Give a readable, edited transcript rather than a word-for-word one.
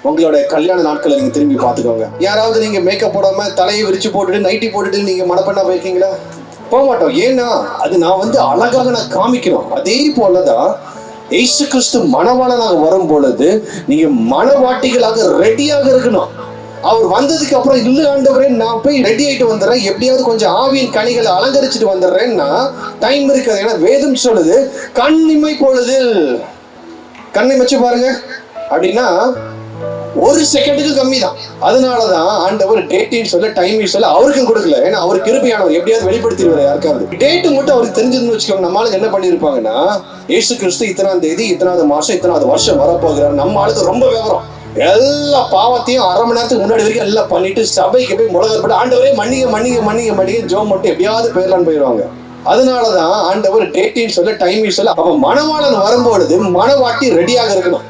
உங்களோட கல்யாண நாட்களை நீங்க திரும்பி பார்த்துக்கோங்க. யாராவது நீங்க மேக்கப் போடாம தலையை விரிச்சு போட்டுட்டு நைட்டி போட்டுட்டு நீங்க மணப்பெண்ணா போயிருக்கீங்களா? போக மாட்டோம். ஏன்னா அது நான் அழகாக நான் காமிக்கணும். அதே போலதான் இயேசு கிறிஸ்து மணவாளனாக வரும் பொழுது நீங்க மணவாட்டிகளாக ரெடியாக இருக்கணும். அவர் வந்ததுக்கு அப்புறம் இல்ல ஆண்டவரே நான் போய் ரெடி ஆயிட்டு வந்துடுறேன், எப்படியாவது கொஞ்சம் ஆவியின் கனிகளை அலங்கரிச்சுட்டு வந்துடுறேன்னா டைம் இருக்காது. ஏன்னா வேதம் சொல்லுது கண்ணிமை பொழுதில். கண்ணிமைச்சு பாருங்க அப்படின்னா ஒரு செகண்டுக்கு கம்மி தான். அதனாலதான் ஆண்டவர் டேட்டின்னு சொல்ல டைம் சொல்ல அவருக்கும் கொடுக்கல. ஏன்னா அவர் கிருபையானவர், எப்படியாவது வெளிப்படுத்திடுவார் யாருக்காவது. டேட்டு மட்டும் அவருக்கு தெரிஞ்சதுன்னு வச்சுக்கோங்க. நம்மளுக்கு என்ன பண்ணிருப்பாங்கன்னா இயேசு கிறிஸ்து இத்தனாம் தேதி இத்தனாவது மாசம் இத்தனாவது வருஷம் வரப்போகிறார். நம்ம ஆளுக்கு ரொம்ப விவரம், எல்லா பாவத்தையும் அரை மணி நேரத்துக்கு முன்னாடி வரைக்கும் எல்லாம் பண்ணிட்டு சபைக்கு போய் முழங்கப்பட்டு ஆண்டவரே மன்னிக மன்னிக மன்னிக மன்னிக ஜோம் மட்டும் எப்படியாவது போயிடலான்னு போயிடுவாங்க. அதனாலதான் ஆண்டவர் டேட்டின்னு சொல்ல டைம் சொல்ல. அப்ப மணவாளன் வரும்பொழுது மணவாட்டி ரெடியாக இருக்கணும்.